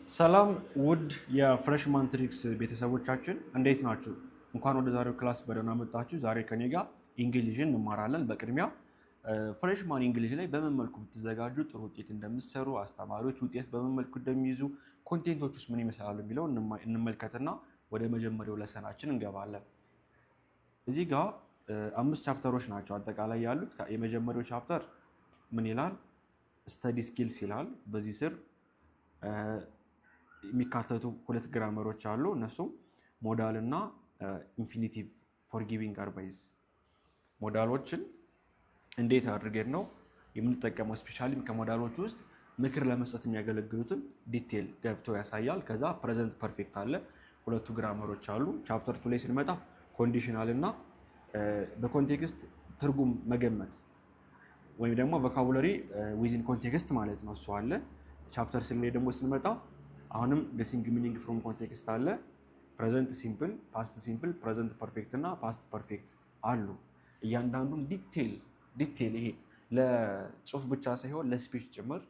ሰላም ውድ የፍሬሽማን ትሪክስ ቤተሰቦቻችን እንዴት ናችሁ? እንኳን ወደ ዛሬው ክላስ በደህና መጣችሁ። ዛሬ ከኔ ጋር እንግሊዝን እንማራለን። በቅድሚያ ፍሬሽማን እንግሊዝ ላይ በምን መልኩ ብትዘጋጁ ጥሩ ውጤት እንደምትሰሩ፣ አስተማሪዎች ውጤት በምን መልኩ እንደሚይዙ፣ ኮንቴንቶች ውስጥ ምን ይመስላሉ የሚለው እንመልከትና ወደ መጀመሪያው ለሰናችን እንገባለን። እዚህ ጋር 5 ቻፕተሮች ናቸው አጠቃላይ ያሉት። የመጀመሪያው ቻፕተር ምን ይላል? ስተዲ ስኪልስ ይላል። በዚህ ስር የሚካተቱ 2 ግራመሮች አሉ። እነሱም ሞዳል እና ኢንፊኒቲቭ ፎርጊቪንግ አድቫይስ። ሞዳሎችን እንዴት አድርገን ነው የምንጠቀመው? ስፔሻሊ ከሞዳሎች ውስጥ ምክር ለመስጠት የሚያገለግሉትን ዲቴል ገብቶ ያሳያል። ከዛ ፕሬዘንት ፐርፌክት አለ። 2 ግራመሮች አሉ። ቻፕተር 2 ላይ ስንመጣ ኮንዲሽናል እና በኮንቴክስት ትርጉም መገመት ወይም ደግሞ ቮካቡለሪ ዊዝን ኮንቴክስት ማለት ነው፣ እሱ አለ። ቻፕተር 3 ላይ ደግሞ ስንመጣ አሁንም ገሲንግ ሚኒንግ ፍሮም ኮንቴክስት አለ። ፕሬዘንት ሲምፕል፣ ፓስት ሲምፕል፣ ፕሬዘንት ፐርፌክት እና ፓስት ፐርፌክት አሉ። እያንዳንዱን ዲቴል ይሄ ለጽሁፍ ብቻ ሳይሆን ለስፒች ጭምር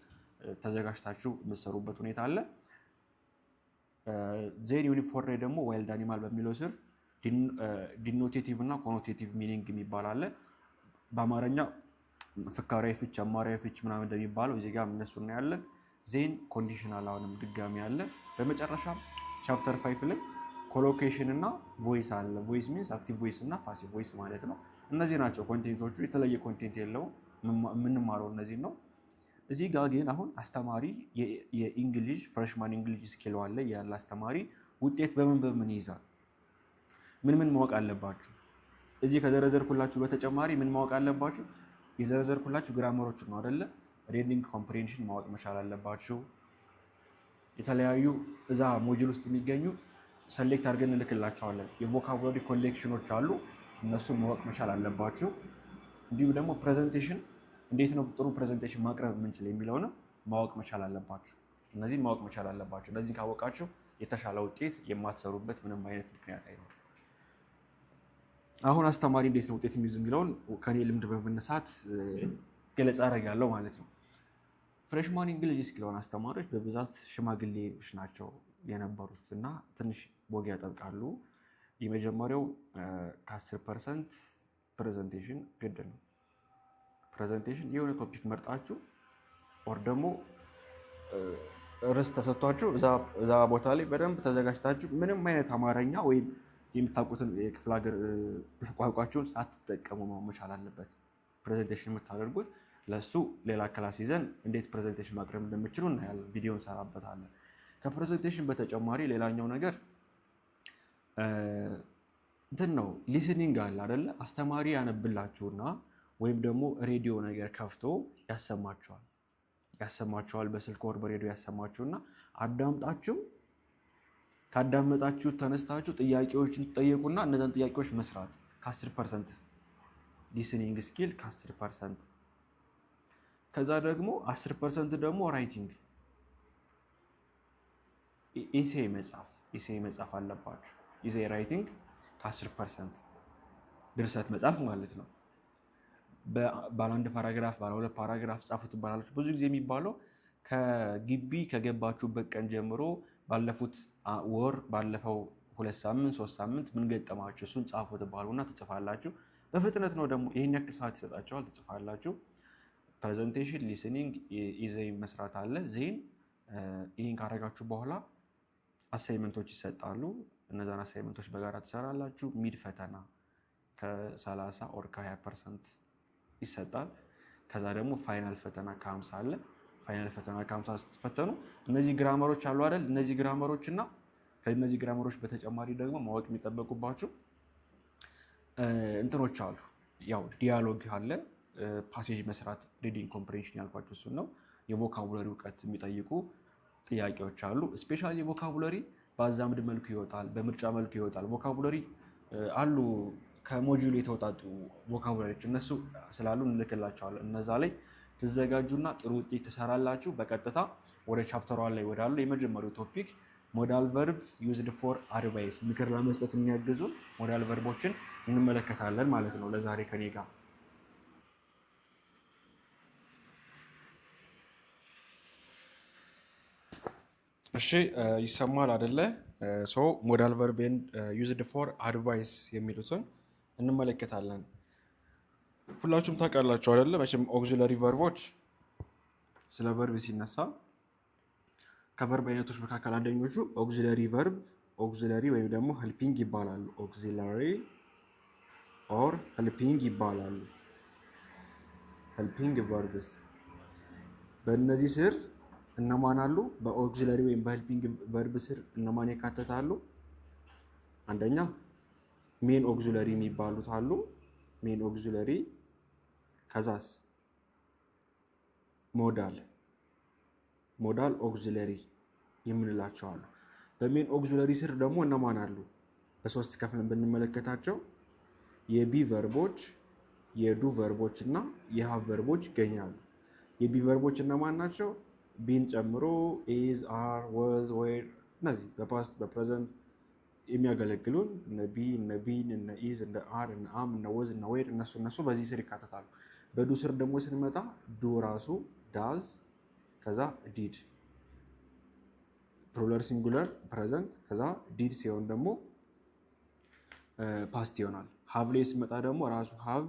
ተዘጋጅታችሁ የምትሰሩበት ሁኔታ አለ። ዜን ዩኒፎር ላይ ደግሞ ዋይልድ አኒማል በሚለው ስር ዲኖቴቲቭ እና ኮኖቴቲቭ ሚኒንግ የሚባል አለ። በአማርኛ ፍካሪያዊ ፍች፣ አማሪያዊ ፍች ምናምን እንደሚባለው እዚህ ጋር እነሱ እናያለን። ዜን ኮንዲሽናል አሁንም ድጋሚ አለ። በመጨረሻ ቻፕተር 5 ላይ ኮሎኬሽን እና ቮይስ አለ። ቮይስ ሚንስ አክቲቭ ቮይስ እና ፓሲቭ ቮይስ ማለት ነው። እነዚህ ናቸው ኮንቴንቶቹ። የተለየ ኮንቴንት የለውም። የምንማረው እነዚህ ነው። እዚህ ጋር ግን አሁን አስተማሪ የኢንግሊሽ ፍሬሽማን እንግሊሽ ስኪል አለ ያለ አስተማሪ ውጤት በምን ይይዛል? ምን ማወቅ አለባችሁ? እዚህ ከዘረዘርኩላችሁ በተጨማሪ ምን ማወቅ አለባችሁ? የዘረዘርኩላችሁ ግራመሮች ነው አይደለ? ሪዲንግ ኮምፕሬንሽን ማወቅ መቻል አለባችሁ። የተለያዩ እዛ ሞጁል ውስጥ የሚገኙ ሰሌክት አድርገን እንልክላቸዋለን። የቮካቡላሪ ኮሌክሽኖች አሉ፣ እነሱን ማወቅ መቻል አለባችሁ። እንዲሁም ደግሞ ፕሬዘንቴሽን እንዴት ነው ጥሩ ፕሬዘንቴሽን ማቅረብ የምንችል የሚለውን ማወቅ መቻል አለባችሁ። እነዚህን ማወቅ መቻል አለባችሁ። እነዚህን ካወቃችሁ የተሻለ ውጤት የማትሰሩበት ምንም አይነት ምክንያት አይኖርም። አሁን አስተማሪ እንዴት ነው ውጤት የሚይዝ የሚለውን ከኔ ልምድ በመነሳት ገለጻ አደርጋለሁ ማለት ነው። ፍሬሽማን እንግሊዝ ስኪል አስተማሪዎች በብዛት ሽማግሌዎች ናቸው የነበሩት እና ትንሽ ወግ ያጠብቃሉ። የመጀመሪያው ከ10% ፕሬዘንቴሽን ግድ ነው። ፕሬዘንቴሽን የሆነ ቶፒክ መርጣችሁ ኦር ደግሞ ርዕስ ተሰጥቷችሁ እዛ ቦታ ላይ በደንብ ተዘጋጅታችሁ ምንም አይነት አማርኛ ወይም የምታውቁትን የክፍለ ሀገር ቋንቋችሁን ሳትጠቀሙ መቻል አለበት ፕሬዘንቴሽን የምታደርጉት። ለሱ ሌላ ክላስ ይዘን እንዴት ፕሬዘንቴሽን ማቅረብ እንደምችሉ እናያለን፣ ቪዲዮ እንሰራበታለን። ከፕሬዘንቴሽን በተጨማሪ ሌላኛው ነገር እንትን ነው፣ ሊስኒንግ አለ አይደለ? አስተማሪ ያነብላችሁና ወይም ደግሞ ሬዲዮ ነገር ከፍቶ ያሰማችኋል፣ በስልክ ወር በሬዲዮ ያሰማችሁና አዳምጣችሁ ካዳመጣችሁ ተነስታችሁ ጥያቄዎችን ትጠየቁና እነዛን ጥያቄዎች መስራት ከ10% ሊስኒንግ ስኪል ከ10%። ከዛ ደግሞ 10% ደግሞ ራይቲንግ ኢሴይ መጻፍ አለባችሁ። ኢሴይ ራይቲንግ ከ10% ድርሰት መጻፍ ማለት ነው። ባለ 1 ፓራግራፍ ባለ 2 ፓራግራፍ ጻፉ ትባላላችሁ። ብዙ ጊዜ የሚባለው ከግቢ ከገባችሁበት ቀን ጀምሮ ባለፉት ወር ባለፈው 2 ሳምንት 3 ሳምንት ምን ገጠማችሁ እሱን ጻፉ ትባሉና ትጽፋላችሁ። በፍጥነት ነው ደግሞ ይሄን ያክል ሰዓት ይሰጣችኋል፣ ትጽፋላችሁ። ፕሬዘንቴሽን፣ ሊስኒንግ፣ ኢዜይ መስራት አለ። ዜን ይሄን ካረጋችሁ በኋላ አሳይመንቶች ይሰጣሉ። እነዛን አሳይመንቶች በጋራ ትሰራላችሁ። ሚድ ፈተና ከ30 ኦር ከ20% ይሰጣል። ከዛ ደግሞ ፋይናል ፈተና ከ50 አለ። ፋይናል ፈተና ከ50 ስትፈተኑ እነዚህ ግራመሮች አሉ አይደል? እነዚህ ግራመሮች እና ከነዚህ ግራመሮች በተጨማሪ ደግሞ ማወቅ የሚጠበቁባችሁ እንትኖች አሉ። ያው ዲያሎግ አለ፣ ፓሴጅ መስራት፣ ሪዲንግ ኮምፕሬንሽን ያልኳችሁ እሱን ነው። የቮካቡለሪ እውቀት የሚጠይቁ ጥያቄዎች አሉ። ስፔሻሊ ቮካቡለሪ በአዛምድ መልኩ ይወጣል፣ በምርጫ መልኩ ይወጣል። ቮካቡለሪ አሉ ከሞጁል የተወጣጡ ቮካቡለሪዎች እነሱ ስላሉ እንልክላቸዋለን። እነዛ ላይ ትዘጋጁና ጥሩ ውጤት ትሰራላችሁ። በቀጥታ ወደ ቻፕተር 1 ላይ ወዳሉ የመጀመሪያው ቶፒክ ሞዳል ቨርብ ዩዝድ ፎር አድቫይስ ምክር ለመስጠት የሚያግዙ ሞዳል ቨርቦችን እንመለከታለን ማለት ነው ለዛሬ ከኔ ጋር። እሺ ይሰማል አይደለ? ሶ ሞዳል ቨርብ ዩዝድ ፎር አድቫይስ የሚሉትን እንመለከታለን። ሁላችሁም ታውቃላችሁ አይደለ? መቼም ኦግዚለሪ ቨርቦች ስለ ቨርብ ሲነሳ ከቨርብ አይነቶች መካከል አንደኞቹ ኦግዚለሪ ወይም ደግሞ ሄልፒንግ ይባላሉ። ኦግዚለሪ ኦር ሄልፒንግ ይባላሉ። ሄልፒንግ ቨርብስ በእነዚህ ስር እነማን አሉ? በኦግዚለሪ ወይም በሄልፒንግ ቨርብ ስር እነማን ይካተታሉ? አንደኛ ሜን ኦግዚለሪ የሚባሉት አሉ። ሜን ኦግዚለሪ፣ ከዛስ ሞዳል ኦግዚለሪ የምንላቸው አሉ። በሜን ኦግዚለሪ ስር ደግሞ እነማን አሉ? በሶስት ከፍለን ብንመለከታቸው የቢ ቨርቦች፣ የዱ ቨርቦች እና የሃቭ ቨርቦች ይገኛሉ። የቢ ቨርቦች እነማን ናቸው? ቢን ጨምሮ ኢዝ፣ አር፣ ወዝ፣ ዌር እነዚህ በፓስት በፕሬዘንት የሚያገለግሉን እነ ቢ፣ እነ ቢን፣ እነ ኢዝ፣ እነ አር፣ እነ አም፣ እነ ወዝ፣ እነ ዌር እነሱ በዚህ ስር ይካተታሉ። በዱ ስር ደግሞ ስንመጣ ዱ ራሱ ዳዝ፣ ከዛ ዲድ ፕሉራል ሲንጉለር ፕሬዘንት፣ ከዛ ዲድ ሲሆን ደግሞ ፓስት ይሆናል። ሃቭ ላይ ስንመጣ ደግሞ ራሱ ሃቭ፣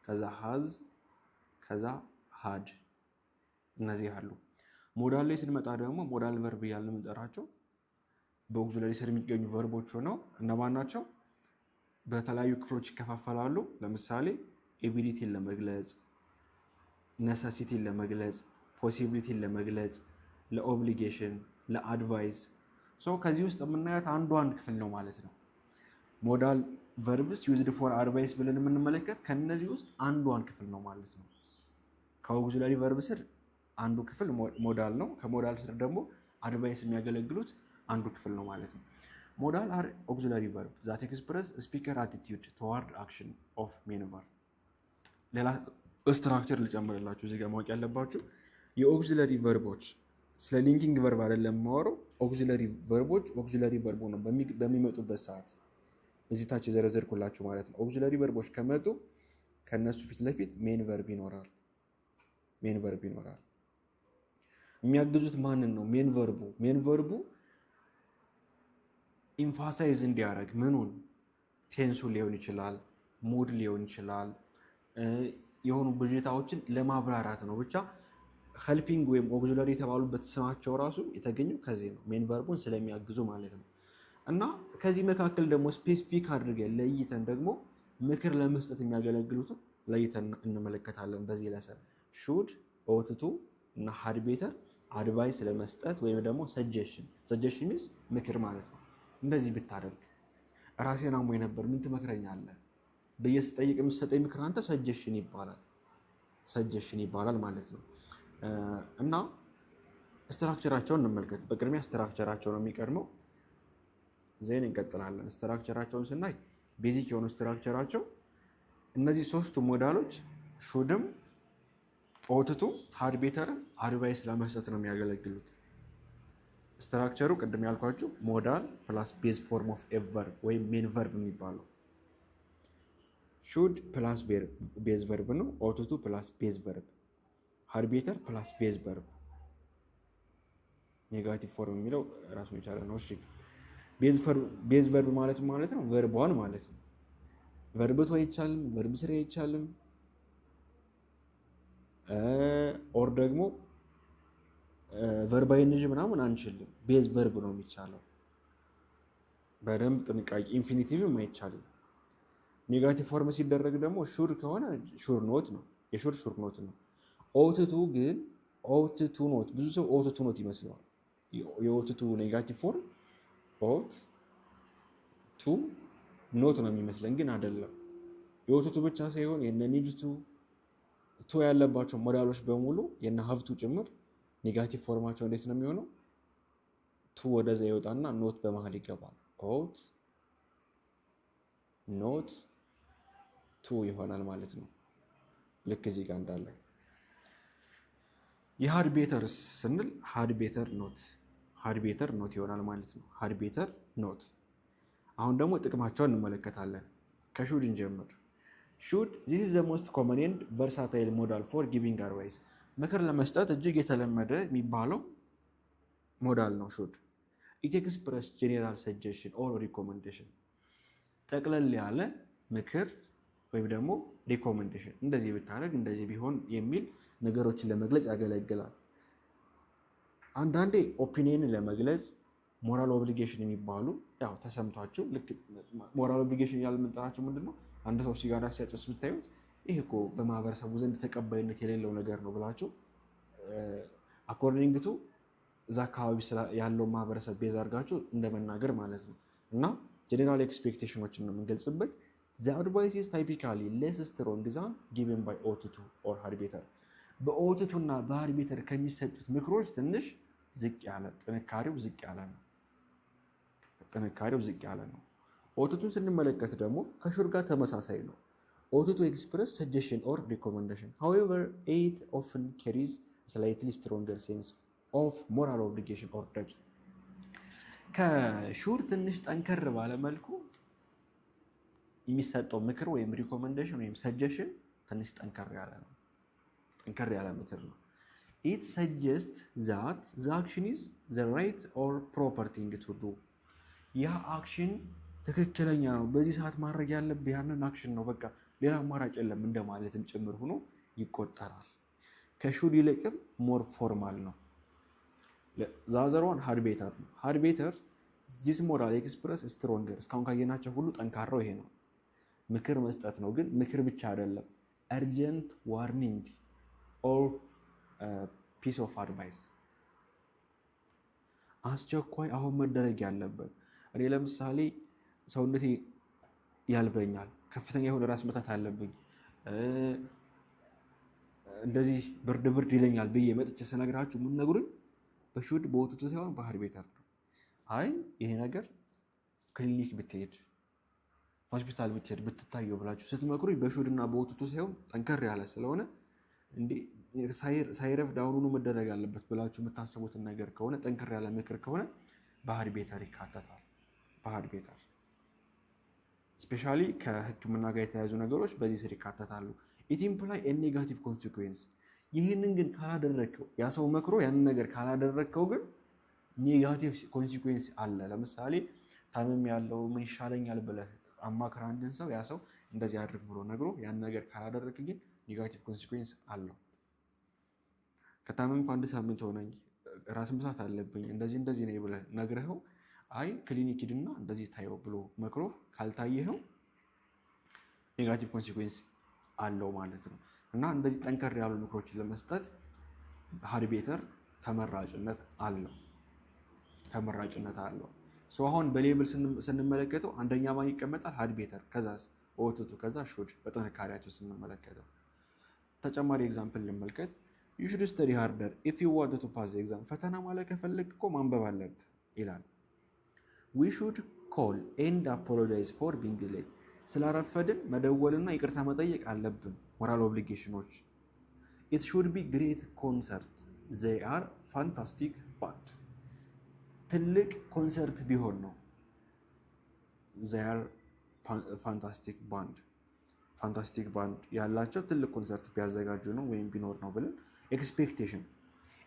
ከዛ ሃዝ፣ ከዛ ሃድ እነዚህ አሉ። ሞዳል ላይ ስንመጣ ደግሞ ሞዳል ቨርብ እያልን የምንጠራቸው በኦግዚለሪ ስር የሚገኙ ቨርቦች ሆነው እነማን ናቸው? በተለያዩ ክፍሎች ይከፋፈላሉ። ለምሳሌ ኤቢሊቲን ለመግለጽ፣ ነሰሲቲን ለመግለጽ፣ ፖሲቢሊቲን ለመግለጽ፣ ለኦብሊጌሽን፣ ለአድቫይስ። ከዚህ ውስጥ የምናያት አንዷን ክፍል ነው ማለት ነው። ሞዳል ቨርብስ ዩዝድ ፎር አድቫይስ ብለን የምንመለከት ከነዚህ ውስጥ አንዷን ክፍል ነው ማለት ነው። ከኦግዚለሪ ቨርብ ስር አንዱ ክፍል ሞዳል ነው። ከሞዳል ስር ደግሞ አድቫይስ የሚያገለግሉት አንዱ ክፍል ነው ማለት ነው። ሞዳል አር ኦግዚለሪ ቨርብ ዛት ኤክስፕረስ ስፒከር አቲቲዩድ ቶዋርድ አክሽን ኦፍ ሜን ቨርብ። ሌላ ስትራክቸር ልጨምርላችሁ እዚህ ጋር ማወቅ ያለባችሁ የኦግዚለሪ ቨርቦች ስለ ሊንኪንግ ቨርብ አይደለም የማወራው። ኦግዚለሪ ቨርቦች ኦግዚለሪ ቨርብ ነው በሚመጡበት ሰዓት እዚህ ታች የዘረዘርኩላችሁ ማለት ነው። ኦግዚለሪ ቨርቦች ከመጡ ከነሱ ፊት ለፊት ሜን ቨርብ ይኖራል። የሚያግዙት ማንን ነው? ሜን ቨርቡ ኢንፋሳይዝ እንዲያደርግ ምኑን? ቴንሱ ሊሆን ይችላል፣ ሙድ ሊሆን ይችላል፣ የሆኑ ብዥታዎችን ለማብራራት ነው። ብቻ ሄልፒንግ ወይም ኦግዚለሪ የተባሉበት ስማቸው ራሱ የተገኘው ከዚህ ነው፣ ሜን ቨርቡን ስለሚያግዙ ማለት ነው። እና ከዚህ መካከል ደግሞ ስፔሲፊክ አድርገን ለይተን ደግሞ ምክር ለመስጠት የሚያገለግሉትን ለይተን እንመለከታለን በዚህ ለሰን ሹድ፣ ኦትቱ እና ሃድ ቤተር አድቫይስ ለመስጠት ወይም ደግሞ ሰጀሽን ሚንስ ምክር ማለት ነው። እንደዚህ ብታደርግ ራሴን አሞኝ ነበር ምን ትመክረኛለህ ብዬ ስጠይቅ የምትሰጠኝ ምክር አንተ ሰጀሽን ይባላል ማለት ነው። እና ስትራክቸራቸውን እንመልከት። በቅድሚያ ስትራክቸራቸው ነው የሚቀድመው፣ ዜን እንቀጥላለን። ስትራክቸራቸውን ስናይ ቤዚክ የሆኑ ስትራክቸራቸው እነዚህ ሶስቱ ሞዳሎች ሹድም፣ ኦትቱ፣ ሃድ ቤተርን አድቫይስ ለመስጠት ነው የሚያገለግሉት። ስትራክቸሩ ቅድም ያልኳችሁ ሞዳል ፕላስ ቤዝ ፎርም ኦፍ ኤ ቨርብ ወይም ሜን ቨርብ የሚባለው ሹድ ፕላስ ቤዝ ቨርብ ነው። ኦትቱ ፕላስ ቤዝ ቨርብ፣ ሃድ ቤተር ፕላስ ቤዝ ቨርብ። ኔጋቲቭ ፎርም የሚለው ራሱን የቻለ ነው። እሺ ቤዝ ቨርብ ማለት ነው ቨርቧን ማለት ነው። ቨርብቱ አይቻልም፣ ቨርብ ስሪ አይቻልም፣ ኦር ደግሞ ቨርባዊ ንዥ ምናምን አንችልም። ቤዝ ቨርብ ነው የሚቻለው። በደንብ ጥንቃቄ። ኢንፊኒቲቭም አይቻልም። ኔጋቲቭ ፎርም ሲደረግ ደግሞ ሹር ከሆነ ሹር ኖት ነው፣ የሹር ኖት ነው። ኦትቱ ግን ኦትቱ ኖት፣ ብዙ ሰው ኦትቱ ኖት ይመስለዋል። የኦትቱ ኔጋቲቭ ፎርም ኦት ቱ ኖት ነው የሚመስለን፣ ግን አይደለም። የኦትቱ ብቻ ሳይሆን የነ ኒድቱ ቱ ያለባቸው ሞዳሎች በሙሉ የነ ሀብቱ ጭምር ኔጋቲቭ ፎርማቸው እንዴት ነው የሚሆነው? ቱ ወደዛ ይወጣና ኖት በመሃል ይገባል። ኦት ኖት ቱ ይሆናል ማለት ነው። ልክ እዚህ ጋር እንዳለ የሃድ ቤተር ስንል ሃድ ቤተር ኖት ይሆናል ማለት ነው። ሃድ ቤተር ኖት። አሁን ደግሞ ጥቅማቸውን እንመለከታለን። ከሹድ እንጀምር። ሹድ this is the most common and versatile modal for giving advice። ምክር ለመስጠት እጅግ የተለመደ የሚባለው ሞዳል ነው ሹድ። ኢት ኤክስፕረስ ጄኔራል ሰጀሽን ኦር ሪኮመንዴሽን ጠቅለል ያለ ምክር ወይም ደግሞ ሪኮመንዴሽን እንደዚህ ብታደርግ እንደዚህ ቢሆን የሚል ነገሮችን ለመግለጽ ያገለግላል። አንዳንዴ ኦፒኒየንን ለመግለጽ ሞራል ኦብሊጌሽን የሚባሉ ያው ተሰምቷቸው ልክ ሞራል ኦብሊጌሽን ያለ የምንጠራቸው ምንድነው? አንድ ሰው ሲጋራ ሲያጨስ ብታዩት ይህ እኮ በማህበረሰቡ ዘንድ ተቀባይነት የሌለው ነገር ነው ብላችሁ አኮርዲንግ ቱ እዛ አካባቢ ያለው ማህበረሰብ ቤዝ አድርጋችሁ እንደመናገር ማለት ነው። እና ጀኔራል ኤክስፔክቴሽኖችን ነው የምንገልጽበት። ዘ አድቫይስ ኢዝ ታይፒካሊ ሌስ ስትሮንግ ዛን ጊቨን ባይ ኦቱቱ ኦር ሃርቤተር በኦቱቱ እና በሃርቤተር ከሚሰጡት ምክሮች ትንሽ ዝቅ ያለ ጥንካሬው ዝቅ ያለ ነው። ኦቱቱን ስንመለከት ደግሞ ከሹር ጋር ተመሳሳይ ነው። ኦቱቱ ኤክስፕረስ ሰጀሽን ኦር ሪኮመንዴሽን ሃዌቨር ኢት ኦፍን ካሪዝ ስላይትሊ ስትሮንገር ሴንስ ኦፍ ሞራል ኦብሊጌሽን ኦር ዱቲ ከሹር ትንሽ ጠንከር ባለ መልኩ የሚሰጠው ምክር ወይም ሪኮመንዴሽን ወይም ሰጀሽን ትንሽ ጠንከር ያለ ምክር ነው። ኢት ሰጀስት ዛት ዘ አክሽን ኢዝ ዘ ራይት ኦር ፕሮፐር ቲንግ ቱ ዱ ያ አክሽን ትክክለኛ ነው፣ በዚህ ሰዓት ማድረግ ያለብህ ያንን አክሽን ነው፣ በቃ ሌላ አማራጭ የለም እንደማለትም ጭምር ሆኖ ይቆጠራል። ከሹድ ይልቅም ሞር ፎርማል ነው። ዛዘሯን ሃርቤተር ነው። ሃርቤተር ዚስ ሞራል ኤክስፕረስ ስትሮንገር እስካሁን ካየናቸው ሁሉ ጠንካራው ይሄ ነው። ምክር መስጠት ነው፣ ግን ምክር ብቻ አይደለም። አርጀንት ዋርኒንግ ኦፍ ፒስ ኦፍ አድቫይስ አስቸኳይ አሁን መደረግ ያለበት። እኔ ለምሳሌ ሰውነቴ ያልበኛል፣ ከፍተኛ የሆነ ራስ ምታት አለብኝ፣ እንደዚህ ብርድ ይለኛል ብዬ መጥቼ ስነግራችሁ የምትነግሩኝ በሹድ በኦቱቱ ሳይሆን በሃርቤተር ነው። አይ ይሄ ነገር ክሊኒክ ብትሄድ ሆስፒታል ብትሄድ ብትታየው ብላችሁ ስትመክሩኝ በሹድ እና በኦቱቱ ሳይሆን ጠንከር ያለ ስለሆነ ሳይረፍድ አሁኑኑ መደረግ አለበት ብላችሁ የምታስቡትን ነገር ከሆነ ጠንከር ያለ ምክር ከሆነ በሃርቤተር ይካተታል። በሃርቤተር ስፔሻሊ ከሕክምና ጋር የተያያዙ ነገሮች በዚህ ስር ይካተታሉ። ኢት ኢምፕላይ ኤ ኔጋቲቭ ኮንሲኩዌንስ ይህንን ግን ካላደረግከው ያ ሰው መክሮ ያንን ነገር ካላደረግከው ግን ኔጋቲቭ ኮንሲኩዌንስ አለ። ለምሳሌ ታመም ያለው ምን ይሻለኛል ብለህ አማክረህ አንድን ሰው ያ ሰው እንደዚህ አድርግ ብሎ ነግሮ ያን ነገር ካላደረግክ ግን ኔጋቲቭ ኮንሲኩዌንስ አለው። ከታመምኩ 1 ሳምንት ሆነኝ፣ ራስ ምታት አለብኝ፣ እንደዚህ ነው ብለህ ነግረኸው አይ ክሊኒክ ሂድና እንደዚህ ታየው ብሎ መክሮ ካልታየኸው ኔጋቲቭ ኮንሲኩዌንስ አለው ማለት ነው። እና እንደዚህ ጠንከር ያሉ ምክሮችን ለመስጠት ሃርቤተር ተመራጭነት አለው። አሁን በሌብል ስንመለከተው አንደኛ ማን ይቀመጣል? ሃርቤተር፣ ከዛስ ኦቱቱ፣ ከዛ ሹድ በጥንካሬያቸው ስንመለከተው። ተጨማሪ ኤግዛምፕል እንመልከት። ዩ ሹድ ስተዲ ሃርደር ኢፍ ዩ ዋንት ቱ ፓስ ኤግዛም ፈተና ማለት ከፈለግ እኮ ማንበብ አለብህ ይላል። ዊ ሹድ ኮል ኤንድ አፖሎጃይዝ ፎር ቢንግ ሌት ስላረፈድን መደወልና ይቅርታ መጠየቅ አለብን። ሞራል ኦብሊጌሽኖች ኢት ሹድ ቢ ግሬት ኮንሰርት ዘይ አር ፋንታስቲክ ባንድ ትልቅ ኮንሰርት ቢሆን ነው። ዘይ አር ፋንታስቲክ ባንድ ያላቸው ትልቅ ኮንሰርት ቢያዘጋጁ ነው ወይም ቢኖር ነው ብለን።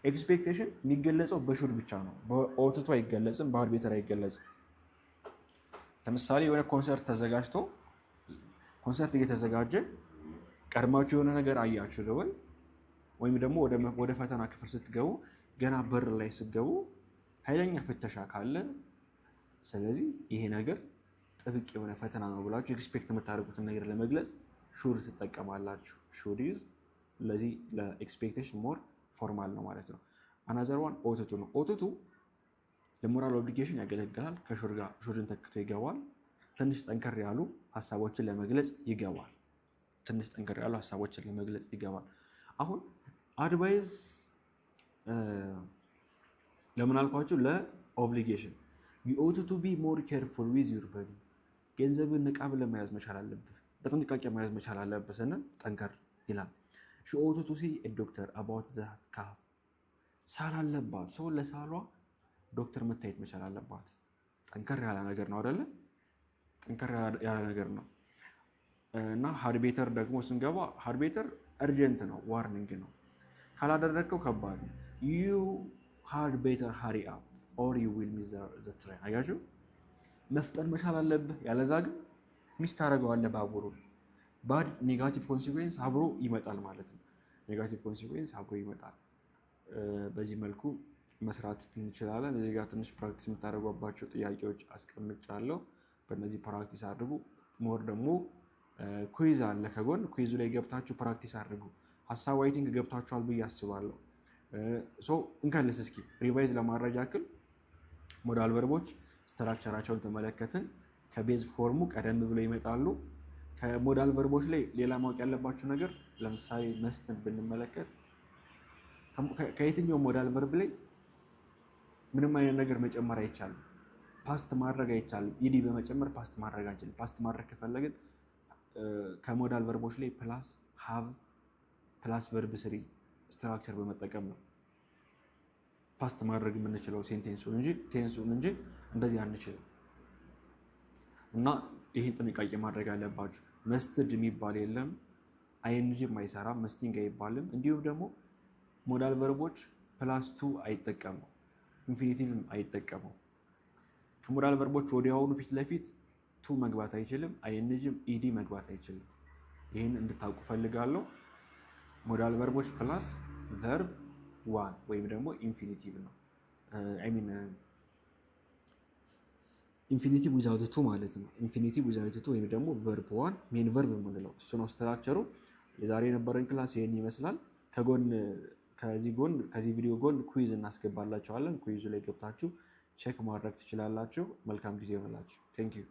ኤክስፔክቴሽን የሚገለጸው በሹድ ብቻ ነው፣ በኦቱቱ አይገለጽም፣ በሃርቤተር አይገለጽም። ለምሳሌ የሆነ ኮንሰርት እየተዘጋጀ ቀድማችሁ የሆነ ነገር አያችሁ ልበል፣ ወይም ደግሞ ወደ ፈተና ክፍል ስትገቡ ገና በር ላይ ስትገቡ ኃይለኛ ፍተሻ ካለ፣ ስለዚህ ይሄ ነገር ጥብቅ የሆነ ፈተና ነው ብላችሁ ኤክስፔክት የምታደርጉትን ነገር ለመግለጽ ሹድ ትጠቀማላችሁ። ሹድ ኢዝ ለዚህ ለኤክስፔክቴሽን ሞር ፎርማል ነው ማለት ነው። አናዘር ዋን ኦቱቱ ነው። ኦቱቱ ለሞራል ኦብሊጌሽን ያገለግላል። ከሹድ ጋር ሹድን ተክቶ ይገባል። ትንሽ ጠንከር ያሉ ሀሳቦችን ለመግለጽ ይገባል። አሁን አድቫይስ ለምን አልኳችሁ? ለኦብሊጌሽን ዩ ኦት ቱ ቢ ሞር ኬርፉል ዊዝ ዩር በዲ ገንዘብን ንቃ ብለህ መያዝ መቻል አለብህ፣ በጥንቃቄ መያዝ መቻል አለብህ ስንል ጠንከር ይላል። ሺ ኦት ቱ ሲ ኤ ዶክተር አባውት ዛት ካፍ ሳል አለባት፣ ሰው ለሳሏ ዶክተር መታየት መቻል አለባት። ጠንከር ያለ ነገር ነው አይደለ? ጠንከር ያለ ነገር ነው። እና ሃርቤተር ደግሞ ስንገባ ሃርቤተር እርጀንት ነው፣ ዋርኒንግ ነው። ካላደረግከው ከባድ ነው። ዩ ሃድ ቤተር ሃሪ አፕ ኦር ዩ ዊል ሚስ ዘ ትሬን። አያችሁ መፍጠን መቻል አለብህ፣ ያለዛ ግን ሚስ ታደርገዋለህ ባቡሩን። ባድ ኔጋቲቭ ኮንሲኩዌንስ አብሮ ይመጣል ማለት ነው። ኔጋቲቭ ኮንሲኩዌንስ አብሮ ይመጣል። በዚህ መልኩ መስራት እንችላለን። እዚህ ጋር ትንሽ ፕራክቲስ የምታደርጓባቸው ጥያቄዎች አስቀምጫለሁ። በእነዚህ ፕራክቲስ አድርጉ። ሞር ደግሞ ኩይዝ አለ ከጎን፣ ኩይዙ ላይ ገብታችሁ ፕራክቲስ አድርጉ። ሀሳብ ዋይቲንግ ገብታችኋል ብዬ አስባለሁ። እንከልስ እስኪ ሪቫይዝ ለማድረግ ያክል ሞዳል ቨርቦች ስትራክቸራቸውን ተመለከትን። ከቤዝ ፎርሙ ቀደም ብሎ ይመጣሉ። ከሞዳል ቨርቦች ላይ ሌላ ማወቅ ያለባችሁ ነገር ለምሳሌ መስትን ብንመለከት ከየትኛው ሞዳል ቨርብ ላይ ምንም አይነት ነገር መጨመር አይቻልም። ፓስት ማድረግ አይቻልም። ኢዲ በመጨመር ፓስት ማድረግ አንችልም። ፓስት ማድረግ ከፈለግን ከሞዳል ቨርቦች ላይ ፕላስ ሃቭ ፕላስ ቨርብ ስሪ ስትራክቸር በመጠቀም ነው ፓስት ማድረግ የምንችለው ቴንሱን እንጂ እንደዚህ አንችልም። እና ይህን ጥንቃቄ ማድረግ አለባችሁ። መስትድ የሚባል የለም። አይንጂም አይሰራም። መስቲንግ አይባልም። እንዲሁም ደግሞ ሞዳል ቨርቦች ፕላስ ቱ አይጠቀሙ፣ ኢንፊኒቲቭም አይጠቀሙ። ከሞዳል ቨርቦች ወዲያውኑ ፊት ለፊት ቱ መግባት አይችልም። አይንጂም ኢዲ መግባት አይችልም። ይህን እንድታውቁ ፈልጋለሁ። ሞዳል ቨርቦች ፕላስ ቨርብ ዋን ወይም ደግሞ ኢንፊኒቲቭ ነው። ኢንፊኒቲቭ ዊዛውት ቱ ማለት ነው። ኢንፊኒቲቭ ዊዛውት ቱ ወይም ደግሞ ቨርብ ዋን ሜን ቨርብ የምንለው እሱ ነው ስትራክቸሩ። የዛሬ የነበረን ክላስ ይህን ይመስላል። ከዚህ ቪዲዮ ጎን ኩዊዝ እናስገባላችኋለን። ኩዊዙ ላይ ገብታችሁ ቼክ ማድረግ ትችላላችሁ። መልካም ጊዜ ይሆንላችሁ። ቴንክ ዩ